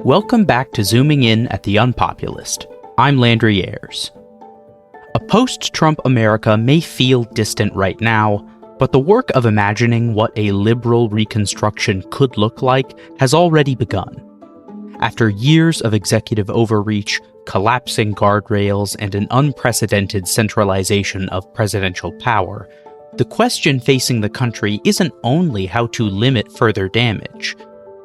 Welcome back to Zooming In at the UnPopulist. I'm Landry Ayers. A post-Trump America may feel distant right now, but the work of imagining what a liberal Reconstruction could look like has already begun. After years of executive overreach, collapsing guardrails, and an unprecedented centralization of presidential power, the question facing the country isn't only how to limit further damage.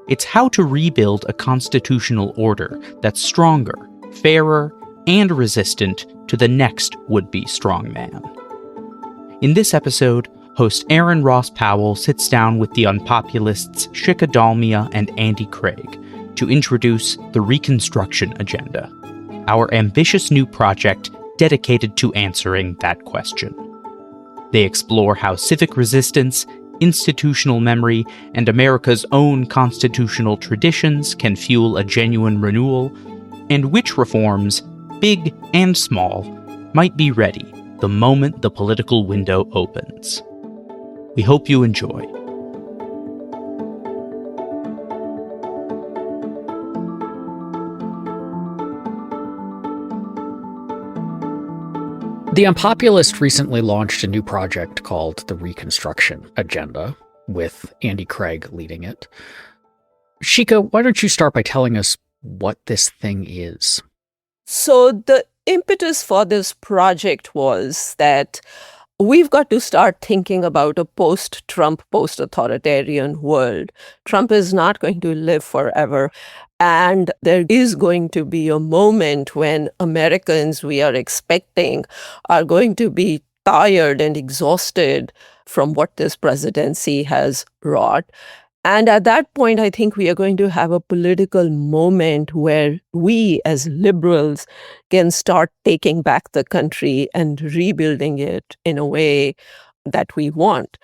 It's how to rebuild a constitutional order that's stronger, fairer, and resistant to the next would-be strongman. In this episode, host Aaron Ross Powell sits down with the Unpopulists Shikha, Dalmia, and Andy Craig to introduce the Reconstruction Agenda, our ambitious new project dedicated to answering that question. They explore how civic resistance, institutional memory, and America's own constitutional traditions can fuel a genuine renewal, and which reforms, big and small, might be ready the moment the political window opens. We hope you enjoy. The Unpopulist recently launched a new project called the Reconstruction Agenda, with Andy Craig leading it. Shikha, why don't you start by telling us what this thing is? So the impetus for this project was that we've got to start thinking about a post-Trump, post-authoritarian world. Trump is not going to live forever. And there is going to be a moment when Americans, we are expecting, are going to be tired and exhausted from what this presidency has wrought. And at that point, I think we are going to have a political moment where we as liberals can start taking back the country and rebuilding it in a way that we want.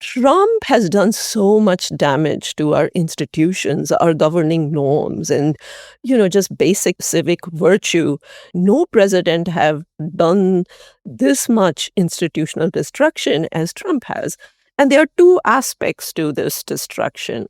Trump has done so much damage to our institutions, our governing norms, and, just basic civic virtue. No president have done this much institutional destruction as Trump has. And there are two aspects to this destruction.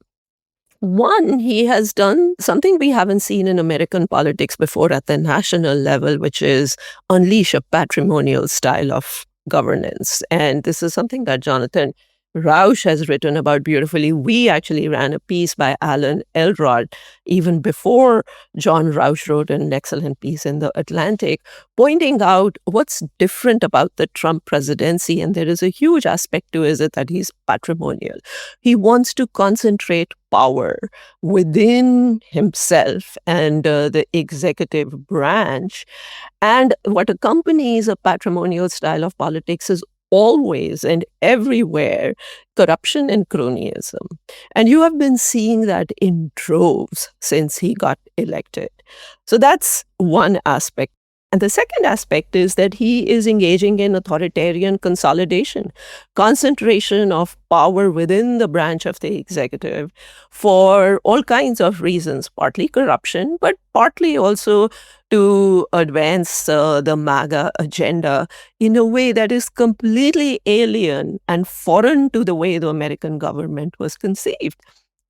One, he has done something we haven't seen in American politics before at the national level, which is unleash a patrimonial style of governance. And this is something that Jonathan Rauch has written about beautifully. We actually ran a piece by Alan Elrod even before John Rauch wrote an excellent piece in The Atlantic, pointing out what's different about the Trump presidency. And there is a huge aspect to it that he's patrimonial. He wants to concentrate power within himself and the executive branch. And what accompanies a patrimonial style of politics is always and everywhere corruption and cronyism. And you have been seeing that in droves since he got elected. So that's one aspect. And the second aspect is that he is engaging in authoritarian consolidation, concentration of power within the branch of the executive for all kinds of reasons, partly corruption, but partly also to advance the MAGA agenda in a way that is completely alien and foreign to the way the American government was conceived.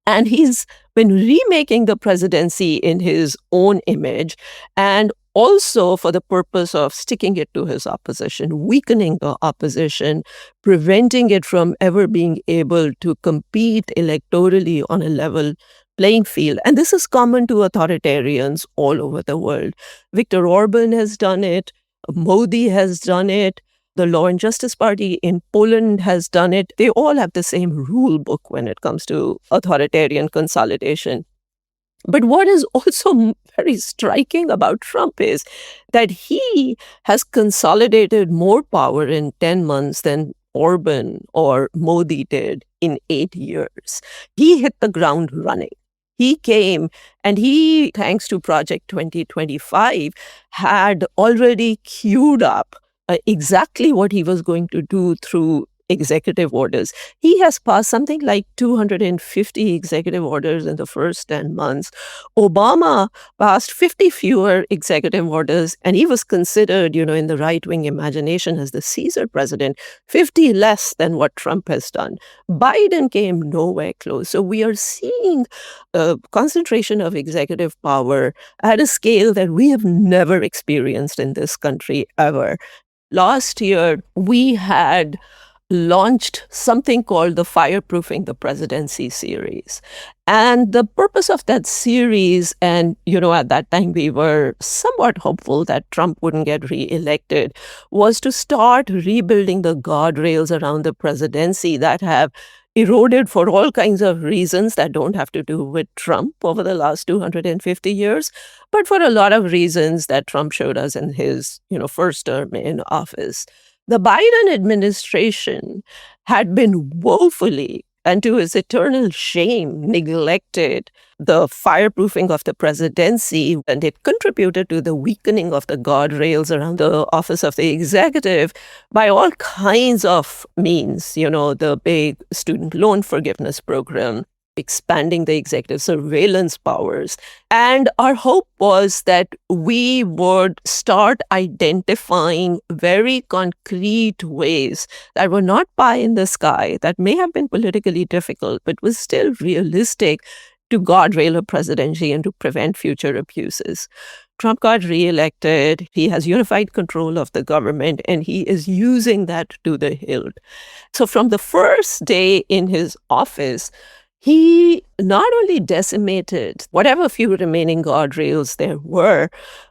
And he's been remaking the presidency in his own image and also for the purpose of sticking it to his opposition, weakening the opposition, preventing it from ever being able to compete electorally on a level playing field. And this is common to authoritarians all over the world. Viktor Orban has done it. Modi has done it. The Law and Justice Party in Poland has done it. They all have the same rule book when it comes to authoritarian consolidation. But what is also very striking about Trump is that he has consolidated more power in 10 months than Orban or Modi did in 8 years. He hit the ground running. He came and he, thanks to Project 2025, had already queued up exactly what he was going to do through executive orders. He has passed something like 250 executive orders in the first 10 months. Obama passed 50 fewer executive orders, and he was considered, in the right-wing imagination as the Caesar president, 50 less than what Trump has done. Biden came nowhere close. So we are seeing a concentration of executive power at a scale that we have never experienced in this country ever. Last year, we had launched something called the Fireproofing the Presidency series. And the purpose of that series, and, at that time we were somewhat hopeful that Trump wouldn't get reelected, was to start rebuilding the guardrails around the presidency that have eroded for all kinds of reasons that don't have to do with Trump over the last 250 years, but for a lot of reasons that Trump showed us in his, first term in office. The Biden administration had been woefully, and to his eternal shame, neglected the fireproofing of the presidency, and it contributed to the weakening of the guardrails around the office of the executive by all kinds of means, the big student loan forgiveness program, expanding the executive surveillance powers. And our hope was that we would start identifying very concrete ways that were not pie in the sky, that may have been politically difficult, but was still realistic to guardrail a presidency and to prevent future abuses. Trump got reelected. He has unified control of the government, and he is using that to the hilt. So from the first day in his office, he not only decimated whatever few remaining guardrails there were,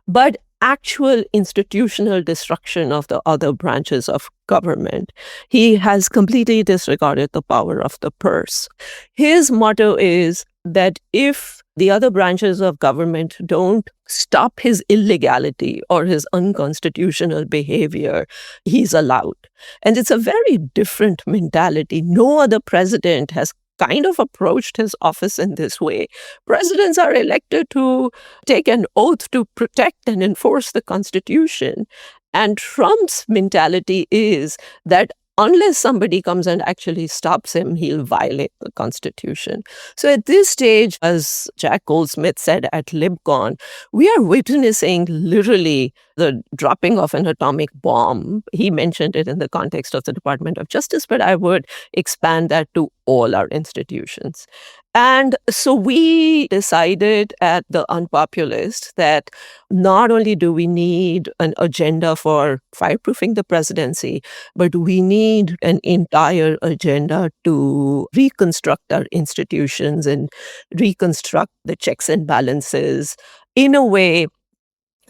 but actual institutional destruction of the other branches of government. He has completely disregarded the power of the purse. His motto is that if the other branches of government don't stop his illegality or his unconstitutional behavior, he's allowed. And it's a very different mentality. No other president has kind of approached his office in this way. Presidents are elected to take an oath to protect and enforce the Constitution. And Trump's mentality is that unless somebody comes and actually stops him, he'll violate the Constitution. So at this stage, as Jack Goldsmith said at LibCon, we are witnessing literally the dropping of an atomic bomb. He mentioned it in the context of the Department of Justice, but I would expand that to all our institutions. And so we decided at the UnPopulist that not only do we need an agenda for fireproofing the presidency, but we need an entire agenda to reconstruct our institutions and reconstruct the checks and balances in a way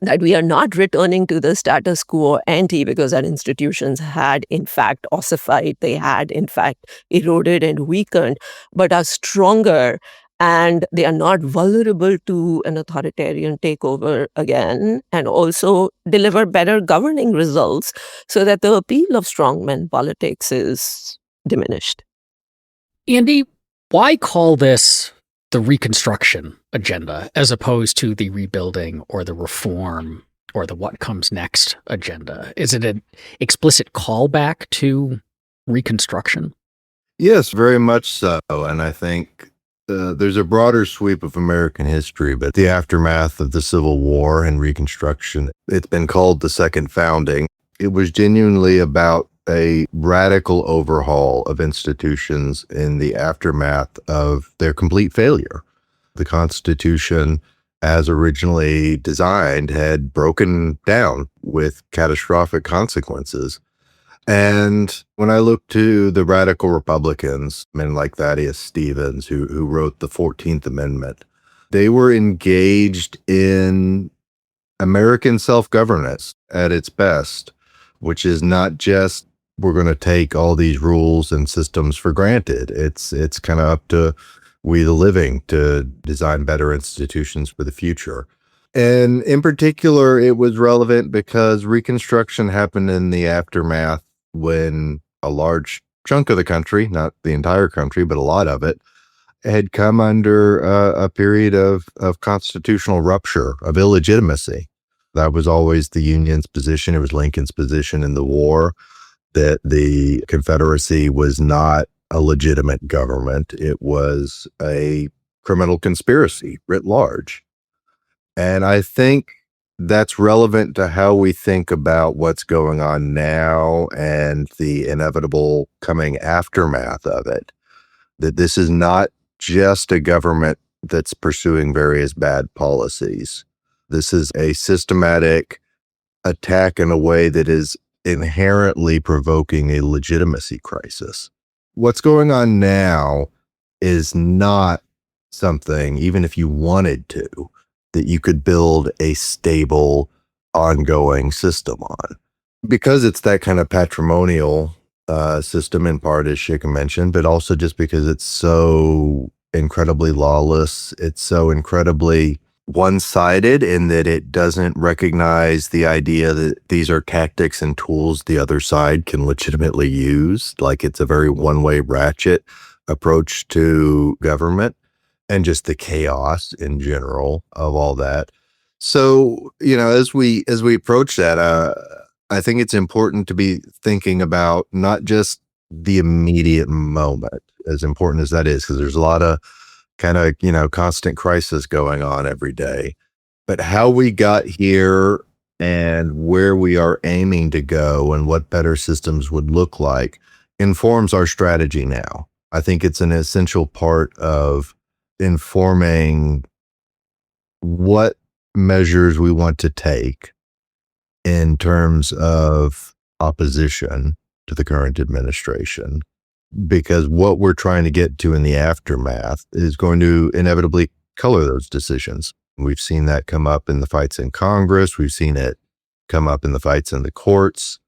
that we are not returning to the status quo ante, because our institutions had, in fact, ossified, they had, in fact, eroded and weakened, but are stronger, and they are not vulnerable to an authoritarian takeover again, and also deliver better governing results so that the appeal of strongman politics is diminished. Andy, why call this the Reconstruction agenda as opposed to the rebuilding or the reform or the what comes next agenda? Is it an explicit callback to Reconstruction? Yes, very much so. And I think there's a broader sweep of American history, but the aftermath of the Civil War and Reconstruction, it's been called the Second Founding. It was genuinely about a radical overhaul of institutions in the aftermath of their complete failure. The Constitution, as originally designed, had broken down with catastrophic consequences. And when I look to the radical Republicans, men like Thaddeus Stevens, who wrote the 14th Amendment, they were engaged in American self-governance at its best, which is not just we're going to take all these rules and systems for granted. It's kind of up to we the living to design better institutions for the future. And in particular, it was relevant because Reconstruction happened in the aftermath when a large chunk of the country, not the entire country, but a lot of it, had come under a period of constitutional rupture, of illegitimacy. That was always the Union's position. It was Lincoln's position in the war. that the Confederacy was not a legitimate government. It was a criminal conspiracy writ large. And I think that's relevant to how we think about what's going on now and the inevitable coming aftermath of it. That this is not just a government that's pursuing various bad policies. This is a systematic attack in a way that is inherently provoking a legitimacy crisis. What's going on now is not something, even if you wanted to, that you could build a stable, ongoing system on. Because it's that kind of patrimonial system, in part, as Shikha mentioned, but also just because it's so incredibly lawless, it's so incredibly one-sided in that it doesn't recognize the idea that these are tactics and tools the other side can legitimately use. Like, it's a very one-way ratchet approach to government and just the chaos in general of all that. So, as we approach that, I think it's important to be thinking about not just the immediate moment, as important as that is, because there's a lot of kind of, constant crisis going on every day, but how we got here and where we are aiming to go and what better systems would look like informs our strategy now. I think it's an essential part of informing what measures we want to take in terms of opposition to the current administration, because what we're trying to get to in the aftermath is going to inevitably color those decisions. We've seen that come up in the fights in Congress. We've seen it come up in the fights in the courts,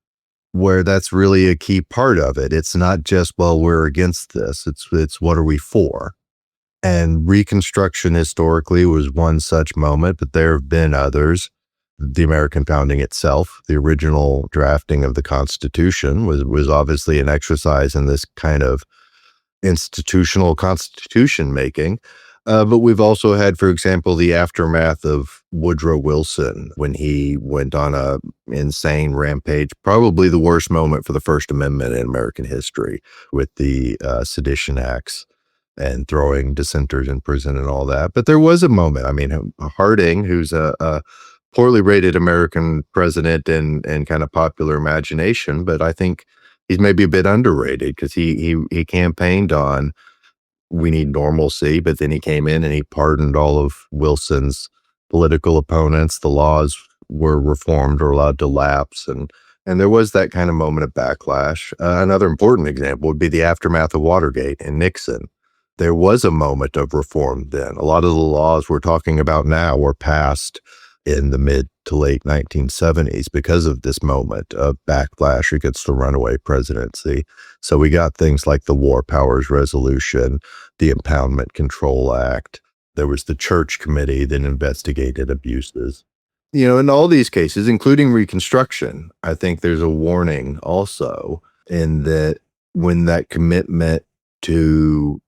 where that's really a key part of it. It's not just, well, we're against this. It's what are we for? And Reconstruction historically was one such moment, but there have been others. The American founding itself, the original drafting of the Constitution was obviously an exercise in this kind of institutional constitution making. But we've also had, for example, the aftermath of Woodrow Wilson when he went on a insane rampage, probably the worst moment for the First Amendment in American history, with the Sedition Acts and throwing dissenters in prison and all that. But there was a moment. I mean, Harding, who's a poorly rated American president in kind of popular imagination, but I think he's maybe a bit underrated because he campaigned on we need normalcy, but then he came in and he pardoned all of Wilson's political opponents. The laws were reformed or allowed to lapse, and there was that kind of moment of backlash. Another important example would be the aftermath of Watergate and Nixon. There was a moment of reform then. A lot of the laws we're talking about now were passed in the mid to late 1970s because of this moment of backlash against the runaway presidency. So we got things like the War Powers Resolution, the Impoundment Control Act. There was the Church Committee that investigated abuses. In all these cases, including Reconstruction, I think there's a warning also in that when that commitment to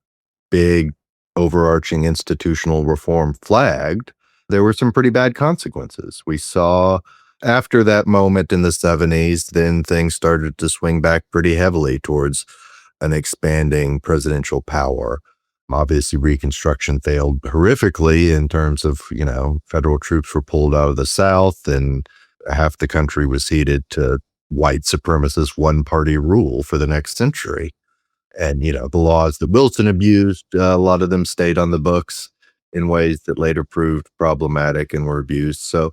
big overarching institutional reform flagged, there were some pretty bad consequences. We saw after that moment in the 70s, then things started to swing back pretty heavily towards an expanding presidential power. Obviously, Reconstruction failed horrifically in terms of, federal troops were pulled out of the South and half the country was ceded to white supremacist one-party rule for the next century. And, the laws that Wilson abused, a lot of them stayed on the books in ways that later proved problematic and were abused. So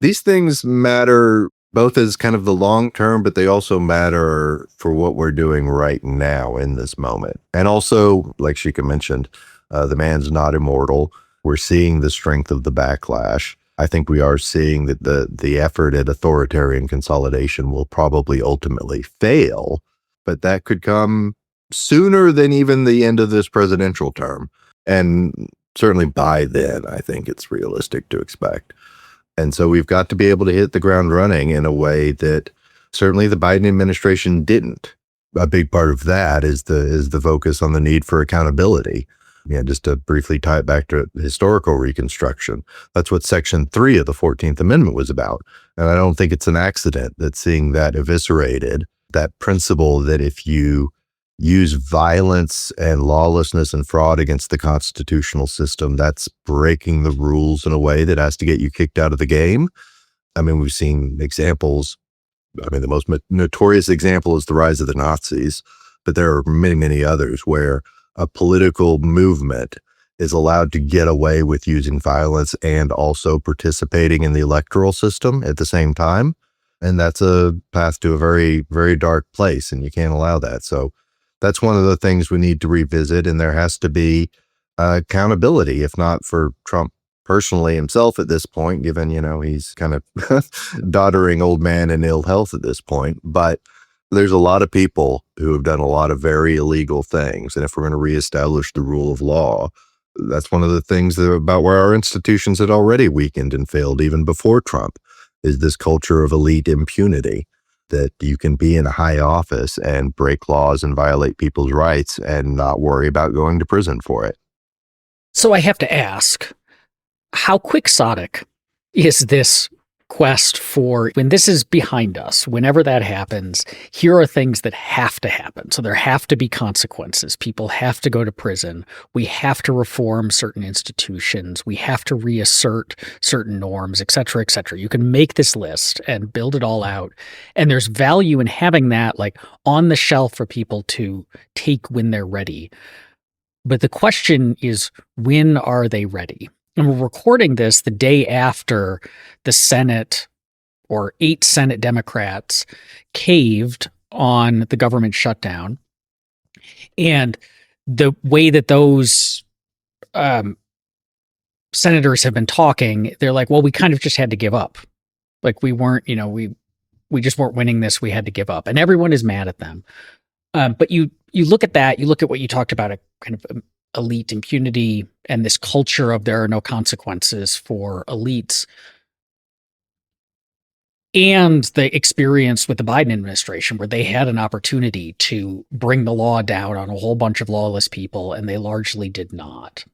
these things matter both as kind of the long term, but they also matter for what we're doing right now in this moment. And also, like Shikha mentioned, the man's not immortal. We're seeing the strength of the backlash. I think we are seeing that the effort at authoritarian consolidation will probably ultimately fail, but that could come sooner than even the end of this presidential term. And certainly by then, I think it's realistic to expect. And so we've got to be able to hit the ground running in a way that certainly the Biden administration didn't. A big part of that is the focus on the need for accountability. Just to briefly tie it back to historical Reconstruction, that's what Section 3 of the 14th Amendment was about. And I don't think it's an accident that seeing that eviscerated that principle that if you use violence and lawlessness and fraud against the constitutional system, that's breaking the rules in a way that has to get you kicked out of the game. I mean, we've seen examples. I mean, the most notorious example is the rise of the Nazis, but there are many, many others where a political movement is allowed to get away with using violence and also participating in the electoral system at the same time. And that's a path to a very, very dark place, and you can't allow that. So that's one of the things we need to revisit, and there has to be accountability, if not for Trump personally himself at this point, given, he's kind of doddering old man in ill health at this point. But there's a lot of people who have done a lot of very illegal things. And if we're going to reestablish the rule of law, that's one of the things about where our institutions had already weakened and failed even before Trump, is this culture of elite impunity, that you can be in a high office and break laws and violate people's rights and not worry about going to prison for it. So I have to ask, how quixotic is this quest for, when this is behind us, whenever that happens, here are things that have to happen. So there have to be consequences. People have to go to prison. We have to reform certain institutions. We have to reassert certain norms, et cetera, et cetera. You can make this list and build it all out. And there's value in having that like on the shelf for people to take when they're ready. But the question is, when are they ready? And we're recording this the day after the Senate, or 8 Senate Democrats, caved on the government shutdown. And the way that those senators have been talking, they're like, well, we kind of just had to give up. Like we weren't, we just weren't winning this. We had to give up. And everyone is mad at them. But you look at that, you look at what you talked about, a kind of elite impunity and this culture of there are no consequences for elites, and the experience with the Biden administration where they had an opportunity to bring the law down on a whole bunch of lawless people and they largely did not.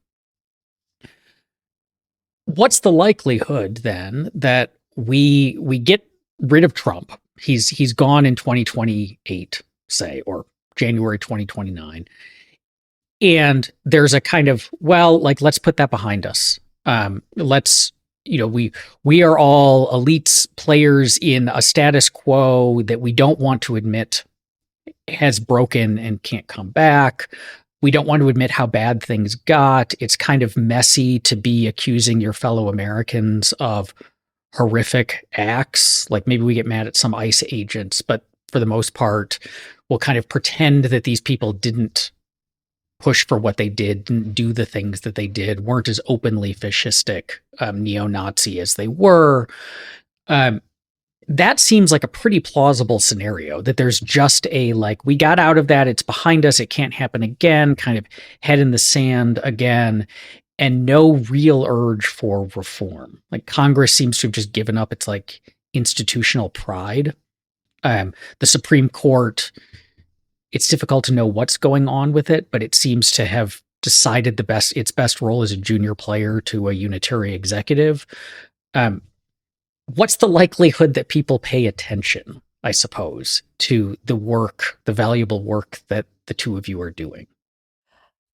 What's the likelihood then that we get rid of Trump? He's gone in 2028, say, or January 2029. And there's a kind of, well, like, let's put that behind us. Let's, we are all elites players in a status quo that we don't want to admit has broken and can't come back. We don't want to admit how bad things got. It's kind of messy to be accusing your fellow Americans of horrific acts. Like maybe we get mad at some ICE agents, but for the most part, we'll kind of pretend that these people didn't push for what they didn't do the things that they did, weren't as openly fascistic, neo-Nazi as they were. That seems like a pretty plausible scenario, that there's just a, like, we got out of that, it's behind us, it can't happen again, kind of head in the sand again, and no real urge for reform. Like Congress seems to have just given up its like institutional pride. The Supreme Court, it's difficult to know what's going on with it, but it seems to have decided its best role as a junior player to a unitary executive. What's the likelihood that people pay attention, I suppose, to the work, the valuable work that the two of you are doing?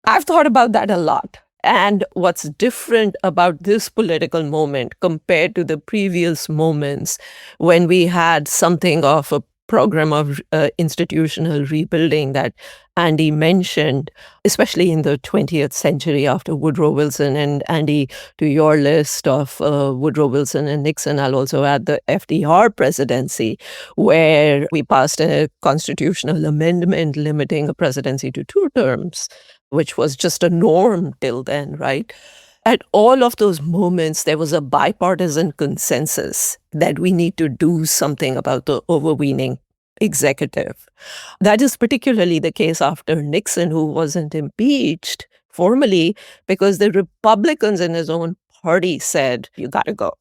I've thought about that a lot. And what's different about this political moment compared to the previous moments when we had something of a program of institutional rebuilding that Andy mentioned, especially in the 20th century after Woodrow Wilson. And Andy, to your list of Woodrow Wilson and Nixon, I'll also add the FDR presidency, where we passed a constitutional amendment limiting a presidency to 2 terms, which was just a norm till then, right? At all of those moments, there was a bipartisan consensus that we need to do something about the overweening executive. That is particularly the case after Nixon, who wasn't impeached formally because the Republicans in his own party said, you got to go.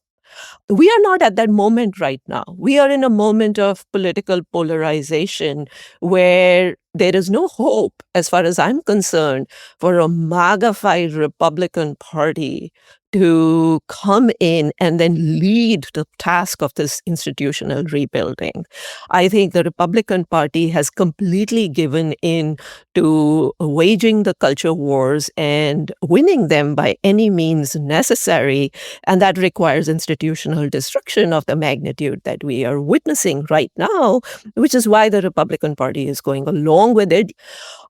We are not at that moment right now. We are in a moment of political polarization where there is no hope, as far as I'm concerned, for a MAGA-fied Republican Party to come in and then lead the task of this institutional rebuilding. I think the Republican Party has completely given in to waging the culture wars and winning them by any means necessary. And that requires institutional destruction of the magnitude that we are witnessing right now, which is why the Republican Party is going along with it.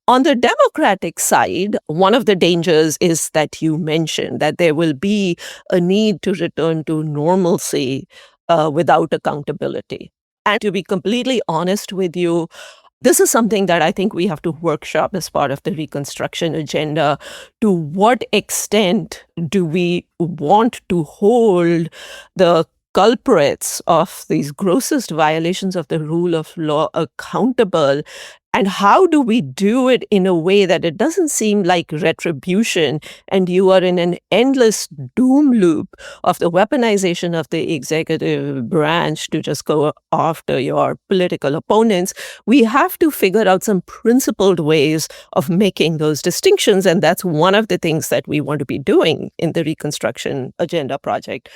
On the Democratic side, one of the dangers is that you mentioned that there will be a need to return to normalcy without accountability. And to be completely honest with you, this is something that I think we have to workshop as part of the Reconstruction agenda. To what extent do we want to hold the culprits of these grossest violations of the rule of law accountable? And how do we do it in a way that it doesn't seem like retribution and you are in an endless doom loop of the weaponization of the executive branch to just go after your political opponents? We have to figure out some principled ways of making those distinctions. And that's one of the things that we want to be doing in the Reconstruction Agenda project.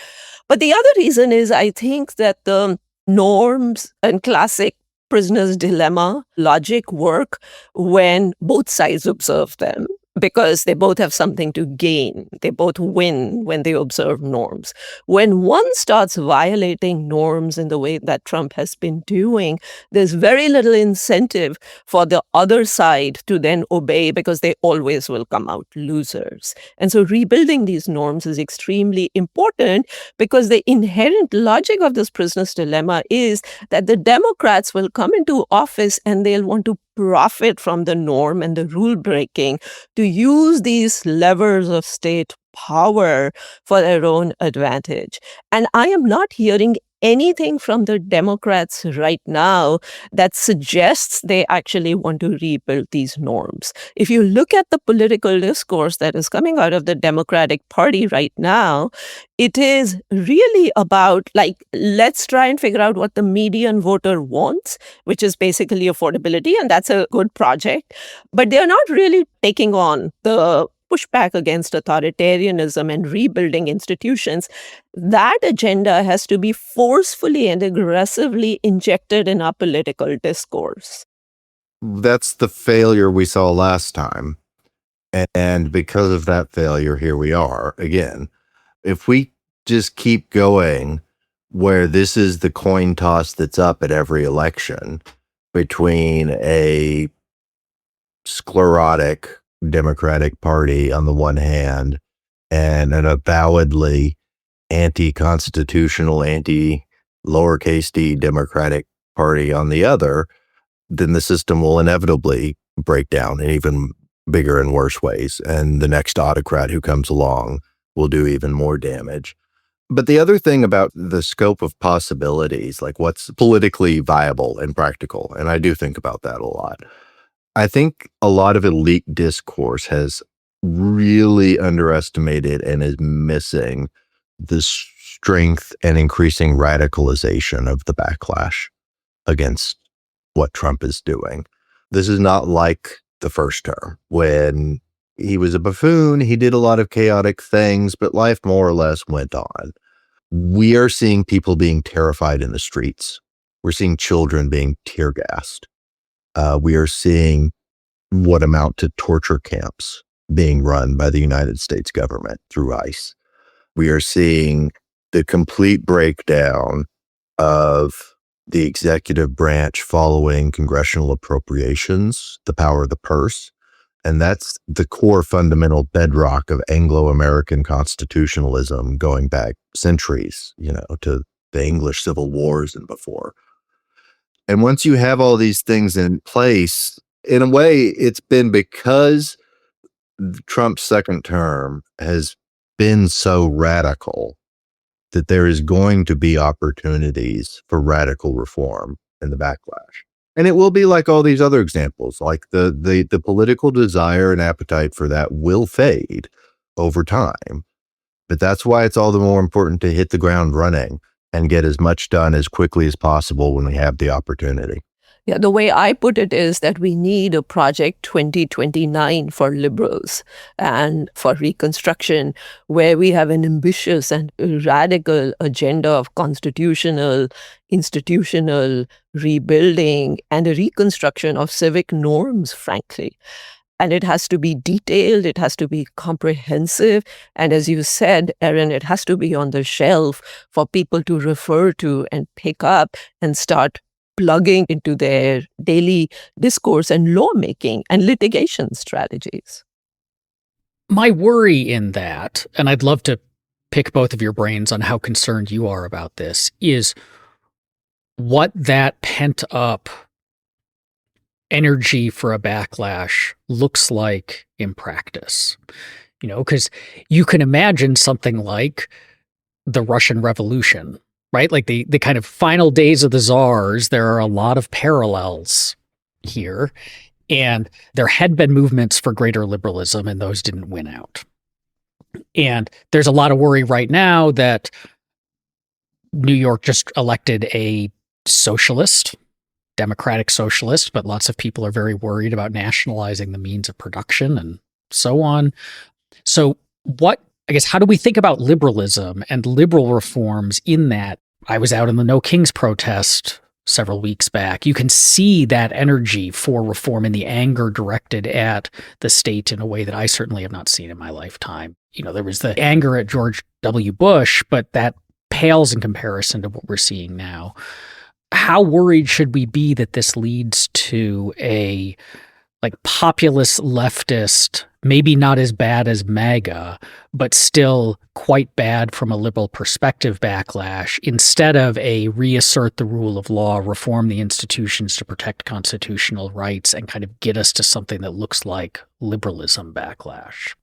But the other reason is I think that the norms and classic prisoner's dilemma logic work when both sides observe them, because they both have something to gain. They both win when they observe norms. When one starts violating norms in the way that Trump has been doing, there's very little incentive for the other side to then obey, because they always will come out losers. And so rebuilding these norms is extremely important, because the inherent logic of this prisoner's dilemma is that the Democrats will come into office and they'll want to profit from the norm and the rule breaking to use these levers of state power for their own advantage. And I am not hearing anything from the Democrats right now that suggests they actually want to rebuild these norms. If you look at the political discourse that is coming out of the Democratic Party right now, it is really about, like, let's try and figure out what the median voter wants, which is basically affordability, and that's a good project. But they're not really taking on the pushback against authoritarianism and rebuilding institutions. That agenda has to be forcefully and aggressively injected in our political discourse. That's the failure we saw last time. And because of that failure, here we are again. If we just keep going where this is the coin toss that's up at every election between a sclerotic Democratic Party on the one hand and an avowedly anti-constitutional, anti-lowercase d Democratic Party on the other, then the system will inevitably break down in even bigger and worse ways. And the next autocrat who comes along will do even more damage. But the other thing about the scope of possibilities, like what's politically viable and practical, and I do think about that a lot. I think a lot of elite discourse has really underestimated and is missing the strength and increasing radicalization of the backlash against what Trump is doing. This is not like the first term when he was a buffoon. He did a lot of chaotic things, but life more or less went on. We are seeing people being terrified in the streets. We're seeing children being tear gassed. We are seeing what amount to torture camps being run by the United States government through ICE. We are seeing the complete breakdown of the executive branch following congressional appropriations, the power of the purse. And that's the core fundamental bedrock of Anglo-American constitutionalism going back centuries, to the English Civil Wars and before. And once you have all these things in place, in a way, it's been because Trump's second term has been so radical that there is going to be opportunities for radical reform in the backlash. And it will be like all these other examples, like the political desire and appetite for that will fade over time. But that's why it's all the more important to hit the ground running and get as much done as quickly as possible when we have the opportunity. Yeah, the way I put it is that we need a Project 2029 for liberals and for Reconstruction, where we have an ambitious and radical agenda of constitutional, institutional rebuilding and a reconstruction of civic norms, frankly. And it has to be detailed, it has to be comprehensive. And as you said, Erin, it has to be on the shelf for people to refer to and pick up and start plugging into their daily discourse and lawmaking and litigation strategies. My worry in that, and I'd love to pick both of your brains on how concerned you are about this, is what that pent up energy for a backlash looks like in practice. Because you can imagine something like the Russian Revolution, right? Like the kind of final days of the czars, there are a lot of parallels here. And there had been movements for greater liberalism, and those didn't win out. And there's a lot of worry right now that New York just elected a socialist, democratic socialist, but lots of people are very worried about nationalizing the means of production and so on. So how do we think about liberalism and liberal reforms in that? I was out in the No Kings protest several weeks back. You can see that energy for reform and the anger directed at the state in a way that I certainly have not seen in my lifetime. There was the anger at George W. Bush, but that pales in comparison to what we're seeing now. How worried should we be that this leads to a populist leftist, maybe not as bad as MAGA, but still quite bad from a liberal perspective backlash, instead of a reassert the rule of law, reform the institutions to protect constitutional rights, and kind of get us to something that looks like liberalism backlash?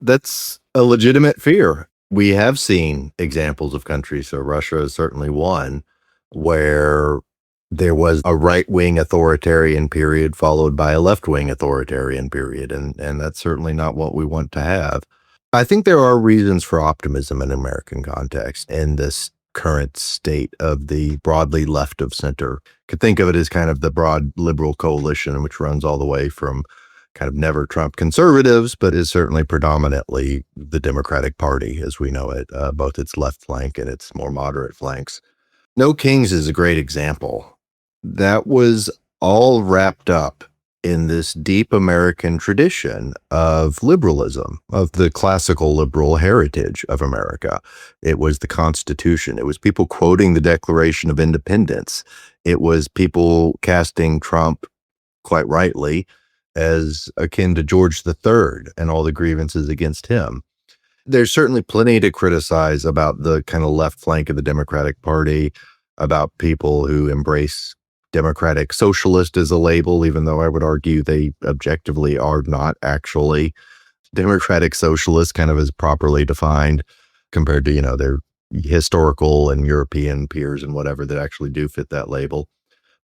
That's a legitimate fear. We have seen examples of countries, so Russia is certainly one, where there was a right-wing authoritarian period followed by a left-wing authoritarian period, and that's certainly not what we want to have. I think there are reasons for optimism in American context in this current state of the broadly left of center. Could think of it as kind of the broad liberal coalition, which runs all the way from kind of never Trump conservatives, but is certainly predominantly the Democratic Party as we know it, both its left flank and its more moderate flanks. No Kings is a great example. That was all wrapped up in this deep American tradition of liberalism, of the classical liberal heritage of America. It was the Constitution. It was people quoting the Declaration of Independence. It was people casting Trump, quite rightly, as akin to George III and all the grievances against him. There's certainly plenty to criticize about the kind of left flank of the Democratic Party, about people who embrace Democratic Socialist as a label, even though I would argue they objectively are not actually Democratic Socialists, kind of as properly defined, compared to, their historical and European peers and whatever that actually do fit that label.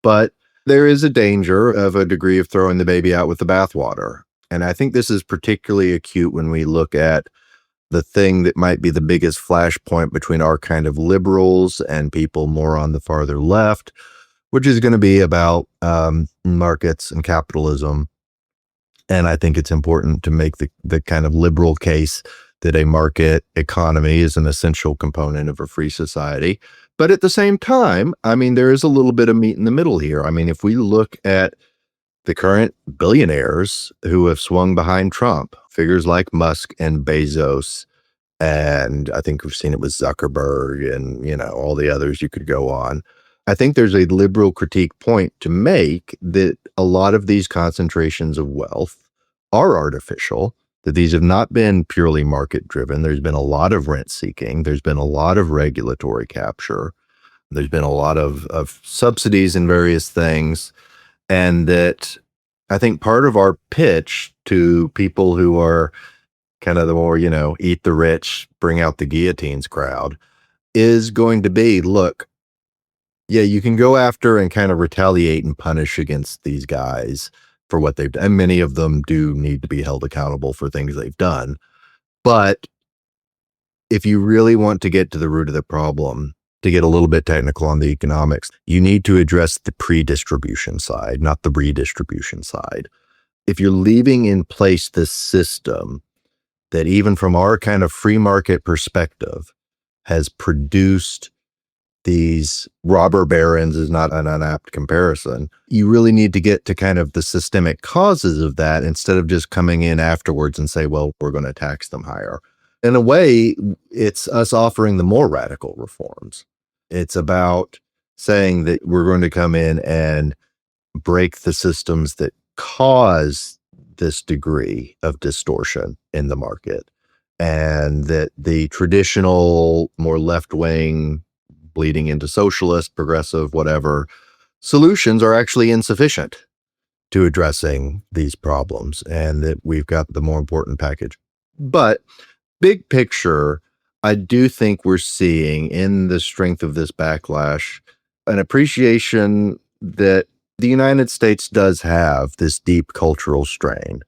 But there is a danger of a degree of throwing the baby out with the bathwater. And I think this is particularly acute when we look at the thing that might be the biggest flashpoint between our kind of liberals and people more on the farther left, which is going to be about markets and capitalism. And I think it's important to make the kind of liberal case that a market economy is an essential component of a free society. But at the same time, there is a little bit of meat in the middle here. If we look at the current billionaires who have swung behind Trump, figures like Musk and Bezos, and I think we've seen it with Zuckerberg and, all the others you could go on. I think there's a liberal critique point to make that a lot of these concentrations of wealth are artificial, that these have not been purely market driven. There's been a lot of rent seeking. There's been a lot of regulatory capture. There's been a lot of subsidies and various things. And that I think part of our pitch to people who are kind of the more, eat the rich, bring out the guillotines crowd is going to be, look, yeah, you can go after and kind of retaliate and punish against these guys for what they've done. And many of them do need to be held accountable for things they've done. But if you really want to get to the root of the problem, to get a little bit technical on the economics, you need to address the pre-distribution side, not the redistribution side. If you're leaving in place this system that even from our kind of free market perspective has produced these robber barons is not an unapt comparison. You really need to get to kind of the systemic causes of that instead of just coming in afterwards and say, well, we're going to tax them higher. In a way, it's us offering the more radical reforms. It's about saying that we're going to come in and break the systems that cause this degree of distortion in the market, and that the traditional, more left-wing, bleeding into socialist, progressive, whatever, solutions are actually insufficient to addressing these problems, and that we've got the more important package. But big picture, I do think we're seeing in the strength of this backlash an appreciation that the United States does have this deep cultural strain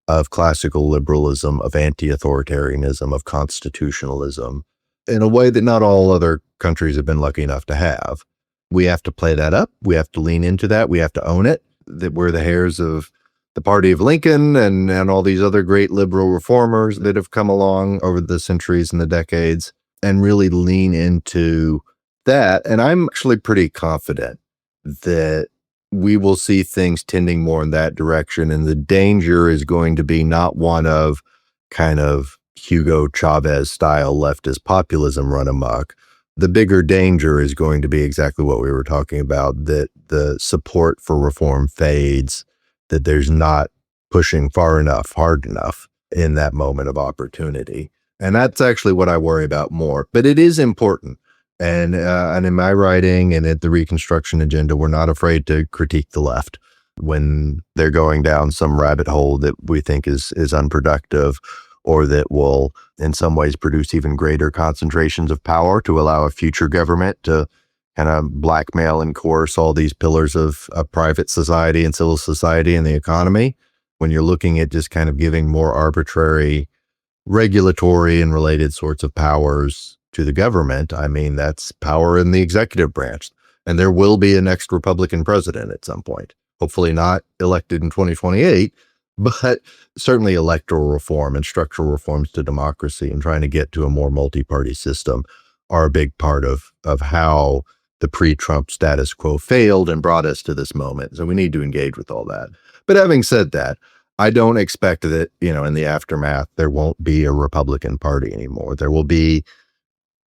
of classical liberalism, of anti-authoritarianism, of constitutionalism, in a way that not all other countries have been lucky enough to have. We have to play that up. We have to lean into that. We have to own it, that we're the heirs of the party of Lincoln and all these other great liberal reformers that have come along over the centuries and the decades, and really lean into that. And I'm actually pretty confident that we will see things tending more in that direction. And the danger is going to be not one of kind of Hugo Chavez style leftist populism run amok. The bigger danger is going to be exactly what we were talking about, that the support for reform fades, that there's not pushing far enough, hard enough in that moment of opportunity. And that's actually what I worry about more. But it is important. And in my writing and at the Reconstruction agenda, we're not afraid to critique the left when they're going down some rabbit hole that we think is unproductive, or that will in some ways produce even greater concentrations of power to allow a future government to kind of blackmail and coerce all these pillars of private society and civil society and the economy. When you're looking at just kind of giving more arbitrary regulatory and related sorts of powers to the government, I mean, that's power in the executive branch. And there will be a next Republican president at some point, hopefully not elected in 2028, but certainly electoral reform and structural reforms to democracy and trying to get to a more multi-party system are a big part of how the pre-Trump status quo failed and brought us to this moment. So we need to engage with all that. But having said that, I don't expect that, in the aftermath, there won't be a Republican Party anymore. There will be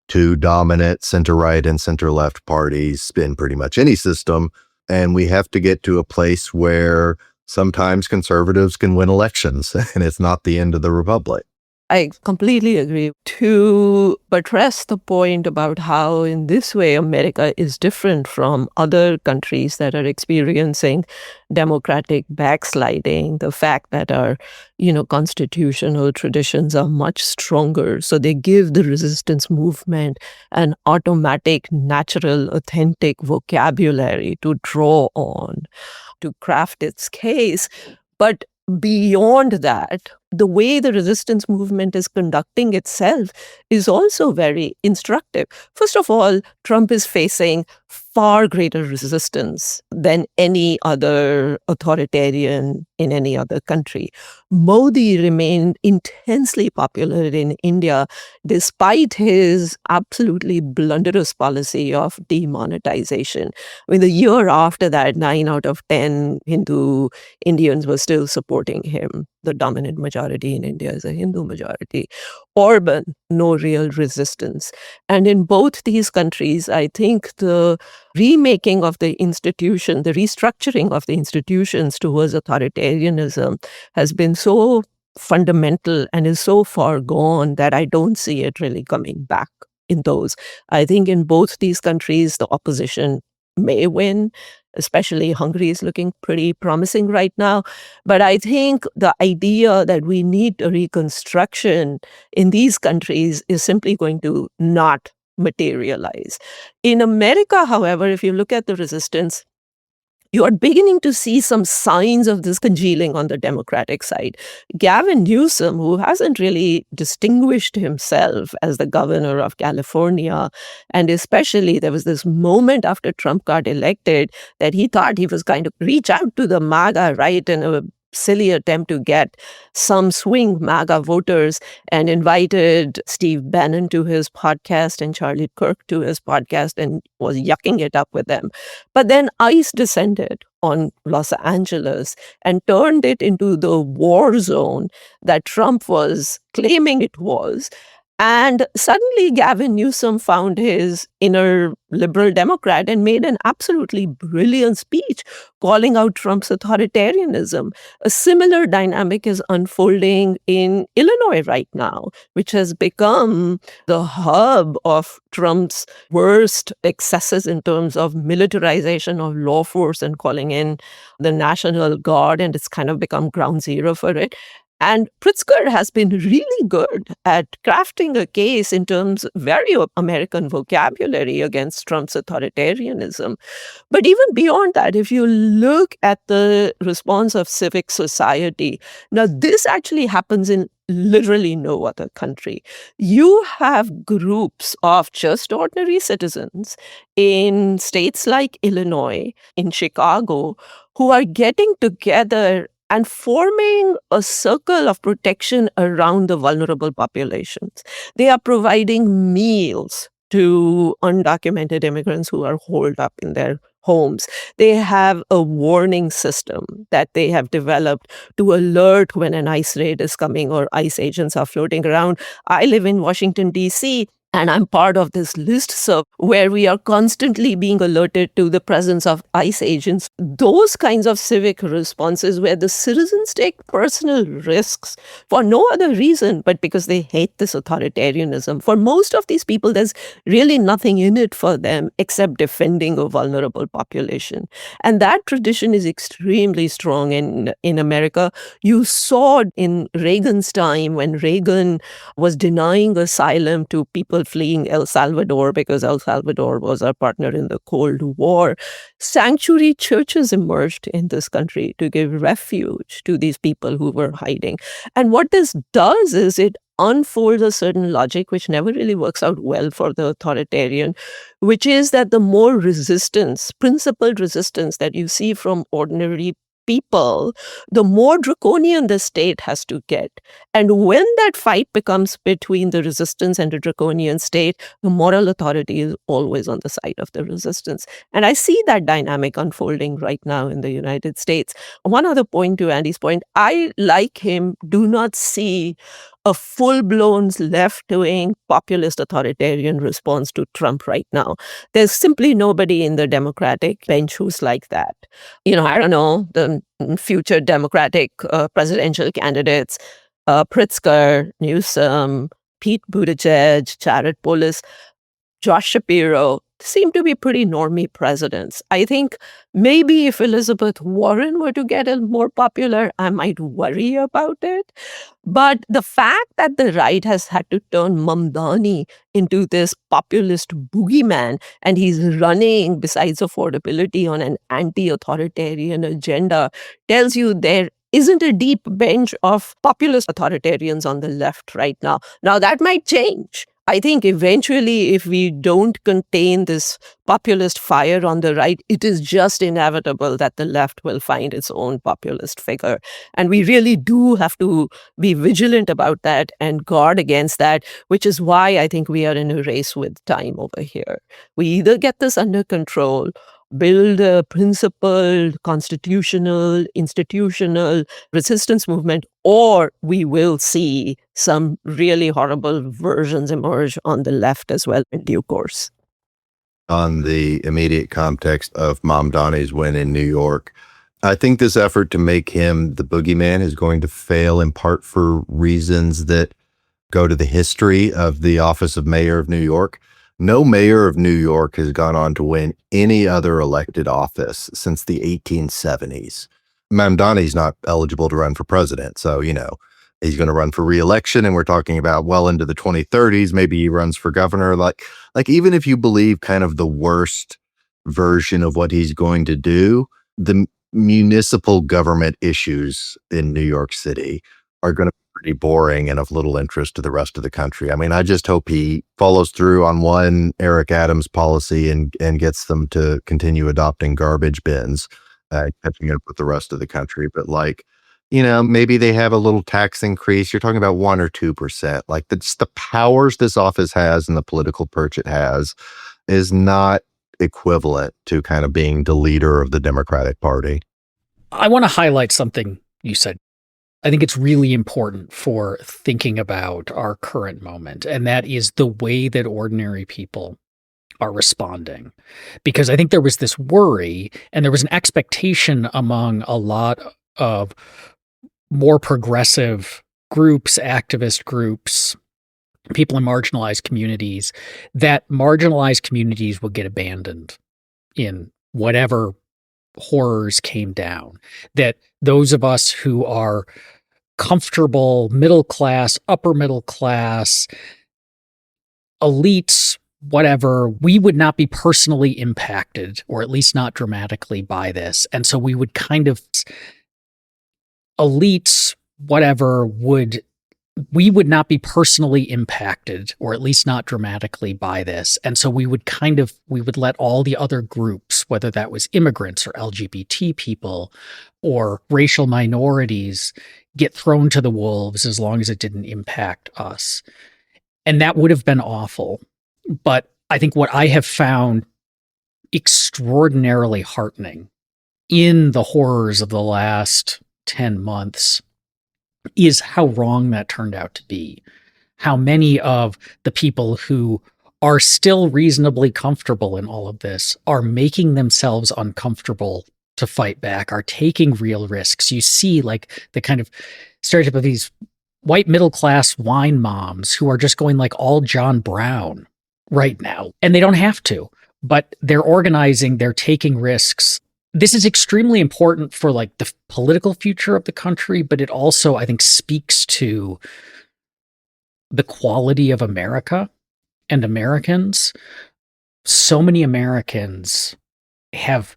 two dominant center-right and center-left parties in pretty much any system. And we have to get to a place where sometimes conservatives can win elections, and it's not the end of the republic. I completely agree. To buttress the point about how in this way America is different from other countries that are experiencing democratic backsliding, the fact that our, constitutional traditions are much stronger. So they give the resistance movement an automatic, natural, authentic vocabulary to draw on, to craft its case. But beyond that, the way the resistance movement is conducting itself is also very instructive. First of all, Trump is facing far greater resistance than any other authoritarian in any other country. Modi remained intensely popular in India despite his absolutely blunderous policy of demonetization. I mean, the year after that, 9 out of 10 Hindu Indians were still supporting him. The dominant majority in India is a Hindu majority. Orban, no real resistance. And in both these countries, I think the remaking of the institution, the restructuring of the institutions towards authoritarianism has been so fundamental and is so far gone that I don't see it really coming back in those. I think in both these countries, the opposition may win. Especially Hungary is looking pretty promising right now. But I think the idea that we need a reconstruction in these countries is simply going to not materialize. In America, however, if you look at the resistance, you are beginning to see some signs of this congealing on the Democratic side. Gavin Newsom, who hasn't really distinguished himself as the governor of California, and especially there was this moment after Trump got elected that he thought he was going to reach out to the MAGA right in a silly attempt to get some swing MAGA voters, and invited Steve Bannon to his podcast and Charlie Kirk to his podcast and was yucking it up with them. But then ICE descended on Los Angeles and turned it into the war zone that Trump was claiming it was. And suddenly Gavin Newsom found his inner liberal Democrat and made an absolutely brilliant speech calling out Trump's authoritarianism. A similar dynamic is unfolding in Illinois right now, which has become the hub of Trump's worst excesses in terms of militarization of law force and calling in the National Guard, and it's kind of become ground zero for it. And Pritzker has been really good at crafting a case in terms of very American vocabulary against Trump's authoritarianism. But even beyond that, if you look at the response of civic society, now this actually happens in literally no other country. You have groups of just ordinary citizens in states like Illinois, in Chicago, who are getting together and forming a circle of protection around the vulnerable populations. They are providing meals to undocumented immigrants who are holed up in their homes. They have a warning system that they have developed to alert when an ICE raid is coming or ICE agents are floating around. I live in Washington, D.C., and I'm part of this listserv where we are constantly being alerted to the presence of ICE agents. Those kinds of civic responses where the citizens take personal risks for no other reason but because they hate this authoritarianism. For most of these people, there's really nothing in it for them except defending a vulnerable population. And that tradition is extremely strong in America. You saw in Reagan's time when Reagan was denying asylum to people fleeing El Salvador because El Salvador was our partner in the Cold War. Sanctuary churches emerged in this country to give refuge to these people who were hiding. And what this does is it unfolds a certain logic which never really works out well for the authoritarian, which is that the more resistance, principled resistance that you see from ordinary people, the more draconian the state has to get. And when that fight becomes between the resistance and the draconian state, the moral authority is always on the side of the resistance. And I see that dynamic unfolding right now in the United States. One other point to Andy's point, I, like him, do not see a full-blown left-wing populist authoritarian response to Trump right now. There's simply nobody in the Democratic bench who's like that. I don't know, the future Democratic presidential candidates, Pritzker, Newsom, Pete Buttigieg, Jared Polis, Josh Shapiro, seem to be pretty normie presidents. I think maybe if Elizabeth Warren were to get more popular, I might worry about it. But the fact that the right has had to turn Mamdani into this populist boogeyman, and he's running, besides affordability, on an anti-authoritarian agenda, tells you there isn't a deep bench of populist authoritarians on the left right now. Now, that might change. I think eventually, if we don't contain this populist fire on the right, it is just inevitable that the left will find its own populist figure. And we really do have to be vigilant about that and guard against that, which is why I think we are in a race with time over here. We either get this under control, build a principled, constitutional, institutional resistance movement, or we will see some really horrible versions emerge on the left as well in due course. On the immediate context of Mamdani's win in New York, I think this effort to make him the boogeyman is going to fail in part for reasons that go to the history of the office of mayor of New York. No mayor of New York has gone on to win any other elected office since the 1870s. Mamdani's not eligible to run for president, so, he's going to run for re-election, and we're talking about well into the 2030s. Maybe he runs for governor. Like even if you believe kind of the worst version of what he's going to do, the municipal government issues in New York City are going to be pretty boring and of little interest to the rest of the country. I mean, I just hope he follows through on one Eric Adams policy and gets them to continue adopting garbage bins, catching up with the rest of the country. But maybe they have a little tax increase. You're talking about 1 or 2%. Like the powers this office has and the political perch it has is not equivalent to kind of being the leader of the Democratic Party. I want to highlight something you said. I think it's really important for thinking about our current moment, and that is the way that ordinary people are responding. Because I think there was this worry and there was an expectation among a lot of more progressive groups, activist groups, people in marginalized communities, that marginalized communities would get abandoned in whatever horrors came down. That those of us who are comfortable, middle class, upper middle class, elites, whatever, we would not be personally impacted, or at least not dramatically, by this. And so we would kind of, elites, whatever, we would not be personally impacted, or at least not dramatically, by this. And so we would let all the other groups, whether that was immigrants or LGBT people or racial minorities, get thrown to the wolves as long as it didn't impact us. And that would have been awful. But I think what I have found extraordinarily heartening in the horrors of the last 10 months is how wrong that turned out to be. How many of the people who are still reasonably comfortable in all of this are making themselves uncomfortable to fight back, are taking real risks. You see like the kind of stereotype of these white middle class wine moms who are just going like all John Brown right now. And they don't have to, but they're organizing, they're taking risks. This is extremely important for like the political future of the country, but it also, I think, speaks to the quality of America and Americans. So many Americans have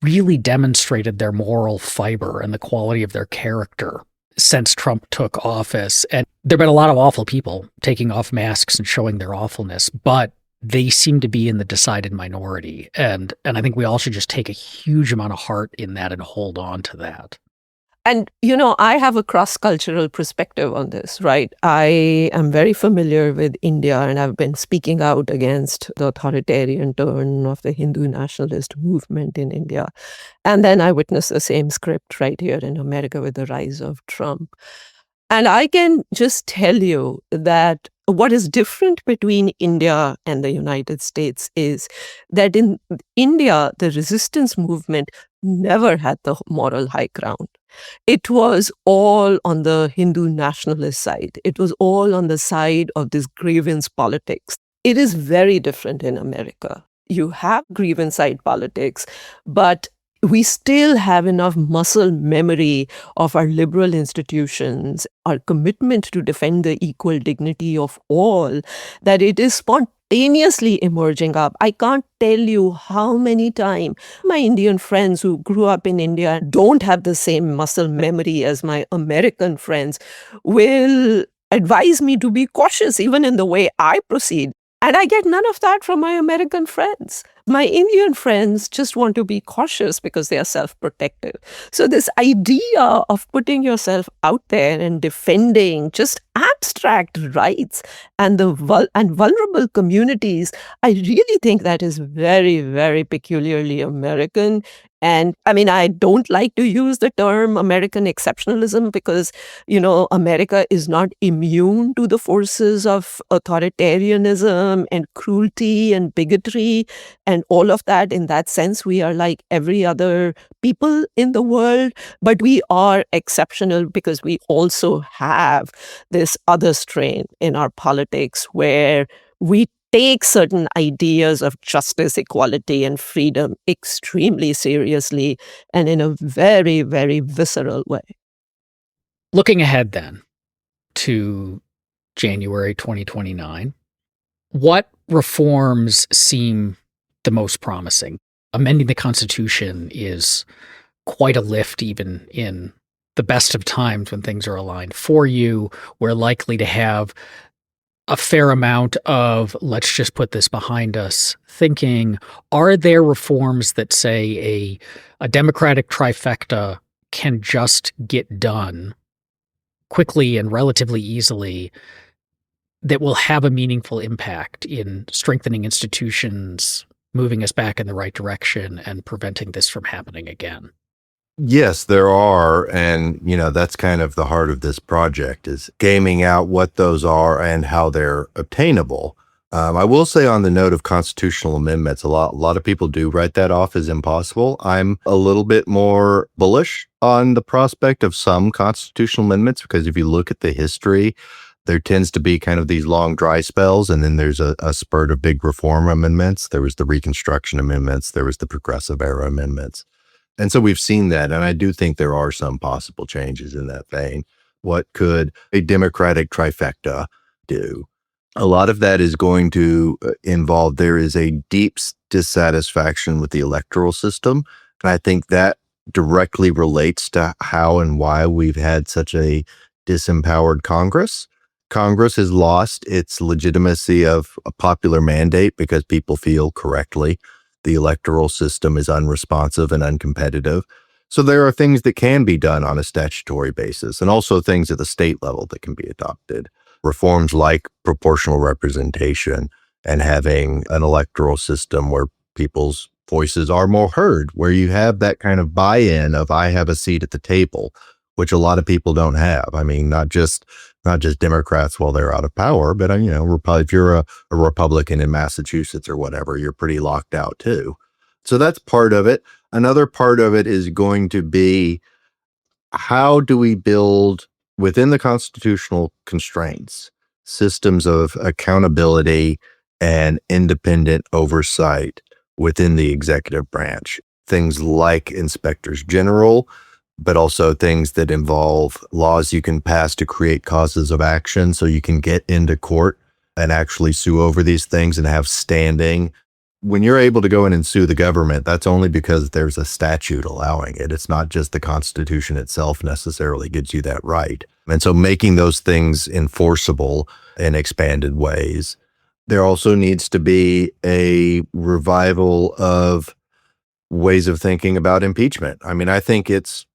really demonstrated their moral fiber and the quality of their character since Trump took office. And there have been a lot of awful people taking off masks and showing their awfulness, but they seem to be in the decided minority. And I think we all should just take a huge amount of heart in that and hold on to that. And, I have a cross-cultural perspective on this, right? I am very familiar with India, and I've been speaking out against the authoritarian turn of the Hindu nationalist movement in India. And then I witnessed the same script right here in America with the rise of Trump. And I can just tell you that what is different between India and the United States is that in India, the resistance movement never had the moral high ground. It was all on the Hindu nationalist side. It was all on the side of this grievance politics. It is very different in America. You have grievance side politics, but we still have enough muscle memory of our liberal institutions, our commitment to defend the equal dignity of all, that it is spontaneously emerging up. I can't tell you how many times my Indian friends who grew up in India don't have the same muscle memory as my American friends will advise me to be cautious even in the way I proceed. And I get none of that from my American friends. My Indian friends just want to be cautious because they are self-protective. So this idea of putting yourself out there and defending just abstract rights and vulnerable communities, I really think that is very, very peculiarly American. And I mean, I don't like to use the term American exceptionalism because, America is not immune to the forces of authoritarianism and cruelty and bigotry and all of that. In that sense, we are like every other people in the world, but we are exceptional because we also have this other strain in our politics where we take certain ideas of justice, equality, and freedom extremely seriously and in a very, very visceral way. Looking ahead then to January 2029, what reforms seem the most promising? amending the Constitution is quite a lift, even in the best of times when things are aligned for you. We're likely to have a fair amount of let's just put this behind us thinking. Are there reforms that say a democratic trifecta can just get done quickly and relatively easily that will have a meaningful impact in strengthening institutions, moving us back in the right direction, and preventing this from happening again? Yes, there are. And, that's kind of the heart of this project is gaming out what those are and how they're obtainable. I will say on the note of constitutional amendments, a lot of people do write that off as impossible. I'm a little bit more bullish on the prospect of some constitutional amendments because if you look at the history, there tends to be kind of these long dry spells, and then there's a spurt of big reform amendments. There was the Reconstruction amendments. There was the Progressive Era amendments. And so we've seen that, and I do think there are some possible changes in that vein. What could a democratic trifecta do? A lot of that is going to involve, there is a deep dissatisfaction with the electoral system, and I think that directly relates to how and why we've had such a disempowered Congress. Congress has lost its legitimacy of a popular mandate because people feel correctly the electoral system is unresponsive and uncompetitive. So there are things that can be done on a statutory basis and also things at the state level that can be adopted. Reforms like proportional representation and having an electoral system where people's voices are more heard, where you have that kind of buy-in of I have a seat at the table, which a lot of people don't have. I mean, not just Democrats while they're out of power, but if you're a Republican in Massachusetts or whatever, you're pretty locked out too. So that's part of it. Another part of it is going to be how do we build within the constitutional constraints systems of accountability and independent oversight within the executive branch? Things like inspectors general, but also things that involve laws you can pass to create causes of action so you can get into court and actually sue over these things and have standing. When you're able to go in and sue the government, that's only because there's a statute allowing it. It's not just the Constitution itself necessarily gives you that right. And so making those things enforceable in expanded ways. There also needs to be a revival of ways of thinking about impeachment. I mean, I think it's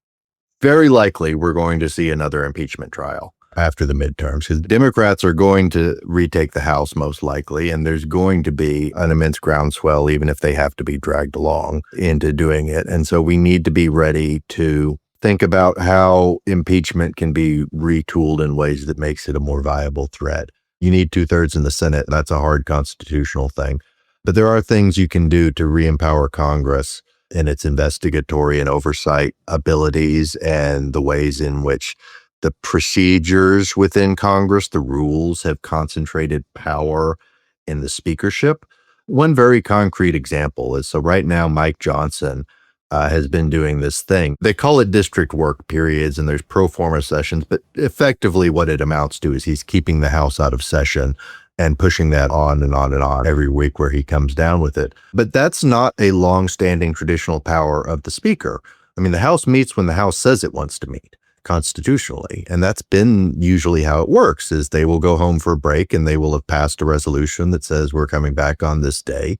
very likely we're going to see another impeachment trial after the midterms because Democrats are going to retake the House most likely, and there's going to be an immense groundswell, even if they have to be dragged along into doing it. And so we need to be ready to think about how impeachment can be retooled in ways that makes it a more viable threat. You need 2/3 in the Senate. That's a hard constitutional thing. But there are things you can do to re-empower Congress in its investigatory and oversight abilities and the ways in which the procedures within Congress, the rules have concentrated power in the speakership. One very concrete example is, so right now, Mike Johnson has been doing this thing. They call it district work periods and there's pro forma sessions, but effectively what it amounts to is he's keeping the House out of session and pushing that on and on and on every week where he comes down with it. But that's not a long-standing traditional power of the speaker. I mean, the House meets when the House says it wants to meet constitutionally. And that's been usually how it works is they will go home for a break and they will have passed a resolution that says we're coming back on this day.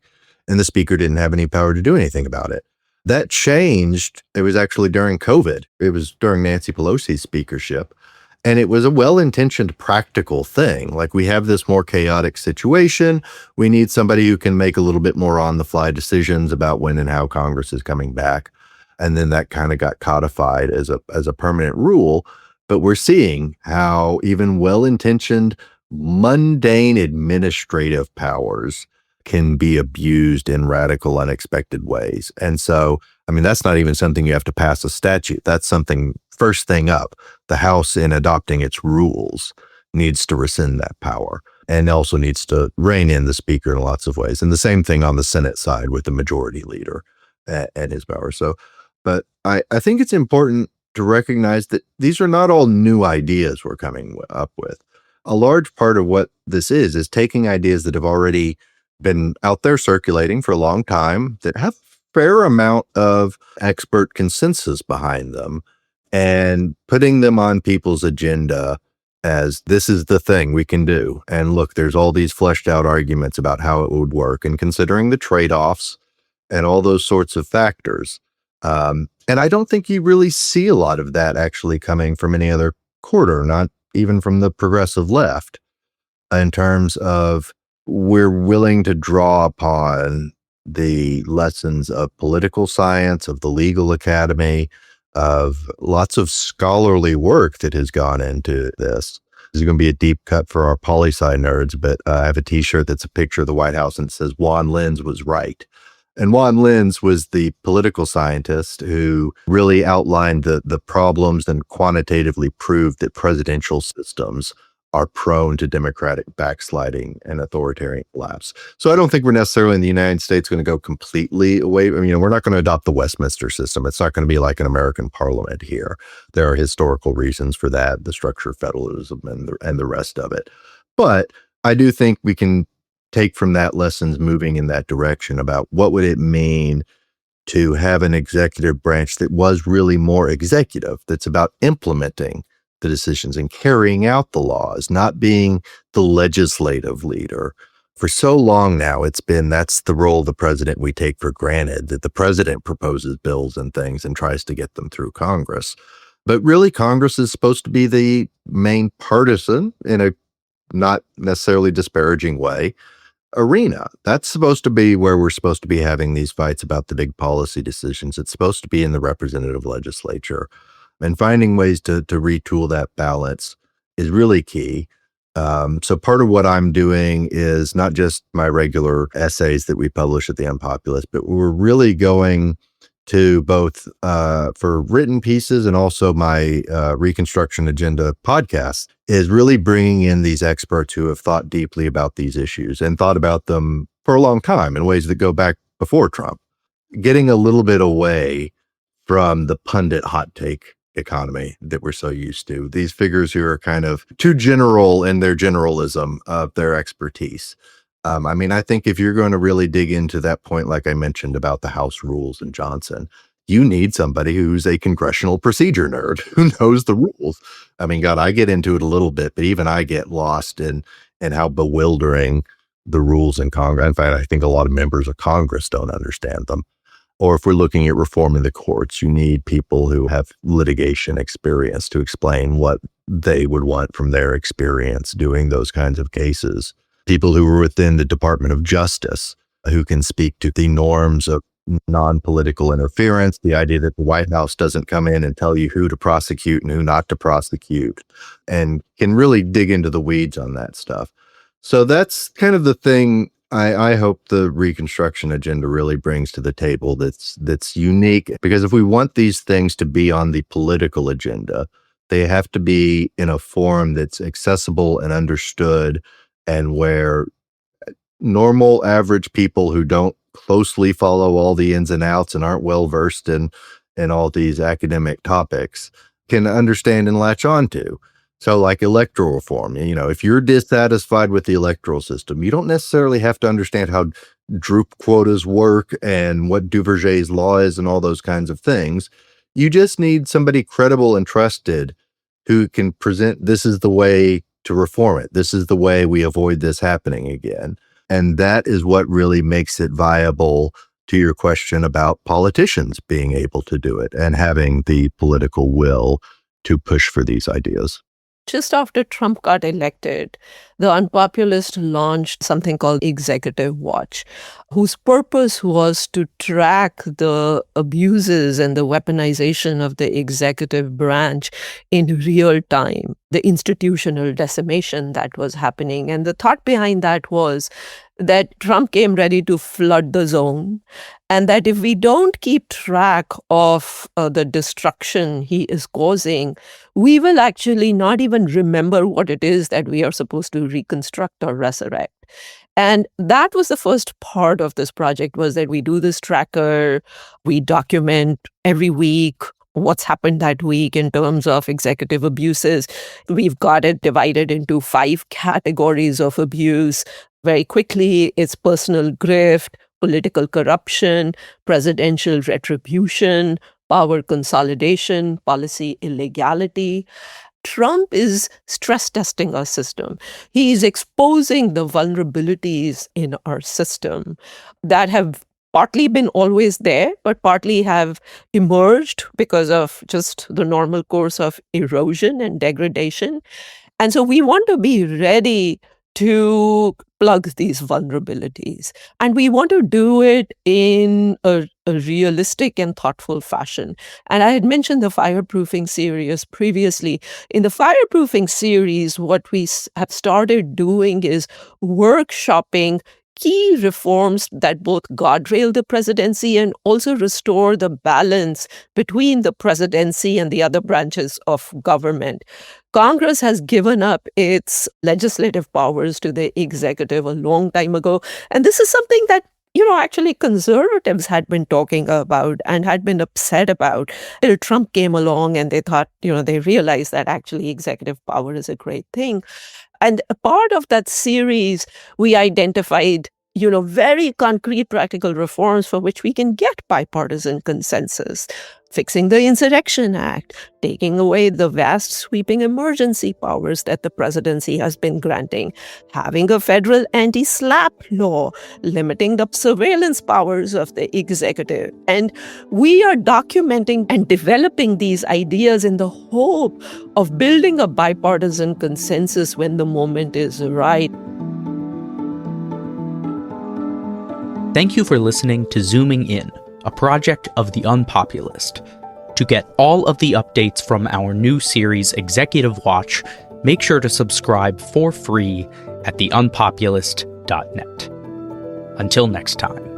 And the speaker didn't have any power to do anything about it. That changed. It was actually during COVID. It was during Nancy Pelosi's speakership. And it was a well-intentioned practical thing. Like we have this more chaotic situation. We need somebody who can make a little bit more on-the-fly decisions about when and how Congress is coming back. And then that kind of got codified as a permanent rule. But we're seeing how even well-intentioned, mundane administrative powers can be abused in radical, unexpected ways. And so, I mean, that's not even something you have to pass a statute. That's something first thing up. The House, in adopting its rules, needs to rescind that power and also needs to rein in the speaker in lots of ways. And the same thing on the Senate side with the majority leader and his power. So, but I think it's important to recognize that these are not all new ideas we're coming up with. A large part of what this is taking ideas that have already been out there circulating for a long time that have fair amount of expert consensus behind them and putting them on people's agenda as this is the thing we can do. And look, there's all these fleshed out arguments about how it would work and considering the trade-offs and all those sorts of factors. And I don't think you really see a lot of that actually coming from any other quarter, not even from the progressive left, in terms of we're willing to draw upon the lessons of political science, of the legal academy, of lots of scholarly work that has gone into this. This is going to be a deep cut for our poli-sci nerds, but I have a t-shirt that's a picture of the White House and it says Juan Linz was right. And Juan Linz was the political scientist who really outlined the problems and quantitatively proved that presidential systems are prone to democratic backsliding and authoritarian collapse. So I don't think we're necessarily in the United States going to go completely away. I mean, we're not going to adopt the Westminster system. It's not going to be like an American parliament here. There are historical reasons for that, the structure of federalism and the rest of it. But I do think we can take from that lessons moving in that direction about what would it mean to have an executive branch that was really more executive, that's about implementing the decisions and carrying out the laws, not being the legislative leader. For so long now, it's been that's the role of the president we take for granted, that the president proposes bills and things and tries to get them through Congress. But really, Congress is supposed to be the main partisan, in a not necessarily disparaging way, arena. That's supposed to be where we're supposed to be having these fights about the big policy decisions. It's supposed to be in the representative legislature. And finding ways to retool that balance is really key. So part of what I'm doing is not just my regular essays that we publish at the UnPopulist, but we're really going to both for written pieces and also my Reconstruction Agenda podcast is really bringing in these experts who have thought deeply about these issues and thought about them for a long time in ways that go back before Trump, getting a little bit away from the pundit hot take economy that we're so used to. These figures who are kind of too general in their generalism of their expertise. I mean, I think if you're going to really dig into that point, like I mentioned about the House rules and Johnson, you need somebody who's a congressional procedure nerd who knows the rules. I mean, God, I get into it a little bit, but even I get lost in how bewildering the rules in Congress. In fact, I think a lot of members of Congress don't understand them. Or if we're looking at reforming the courts, you need people who have litigation experience to explain what they would want from their experience doing those kinds of cases. People who are within the Department of Justice who can speak to the norms of non-political interference, the idea that the White House doesn't come in and tell you who to prosecute and who not to prosecute, and can really dig into the weeds on that stuff. So that's kind of the thing I hope the Reconstruction Agenda really brings to the table that's unique, because if we want these things to be on the political agenda, they have to be in a form that's accessible and understood, and where normal average people who don't closely follow all the ins and outs and aren't well versed in all these academic topics can understand and latch on to. So like electoral reform, if you're dissatisfied with the electoral system, you don't necessarily have to understand how droop quotas work and what Duverger's law is and all those kinds of things. You just need somebody credible and trusted who can present, this is the way to reform it. This is the way we avoid this happening again. And that is what really makes it viable to your question about politicians being able to do it and having the political will to push for these ideas. Just after Trump got elected, the UnPopulist launched something called Executive Watch, whose purpose was to track the abuses and the weaponization of the executive branch in real time, the institutional decimation that was happening. And the thought behind that was that Trump came ready to flood the zone, and that if we don't keep track of the destruction he is causing, we will actually not even remember what it is that we are supposed to reconstruct or resurrect. And that was the first part of this project, was that we do this tracker, we document every week what's happened that week in terms of executive abuses. We've got it divided into 5 categories of abuse. Very quickly, it's personal grift, political corruption, presidential retribution, power consolidation, policy illegality. Trump is stress testing our system. He is exposing the vulnerabilities in our system that have partly been always there, but partly have emerged because of just the normal course of erosion and degradation. And so we want to be ready to plug these vulnerabilities. And we want to do it in a realistic and thoughtful fashion. And I had mentioned the fireproofing series previously. In the fireproofing series, what we have started doing is workshopping key reforms that both guardrail the presidency and also restore the balance between the presidency and the other branches of government. Congress has given up its legislative powers to the executive a long time ago. And this is something that actually conservatives had been talking about and had been upset about till Trump came along and they thought, they realized that actually executive power is a great thing. And a part of that series, we identified, very concrete practical reforms for which we can get bipartisan consensus. Fixing the Insurrection Act, taking away the vast sweeping emergency powers that the presidency has been granting, having a federal anti-SLAPP law, limiting the surveillance powers of the executive. And we are documenting and developing these ideas in the hope of building a bipartisan consensus when the moment is right. Thank you for listening to Zooming In, a project of the UnPopulist. To get all of the updates from our new series Executive Watch, make sure to subscribe for free at theunpopulist.net. Until next time.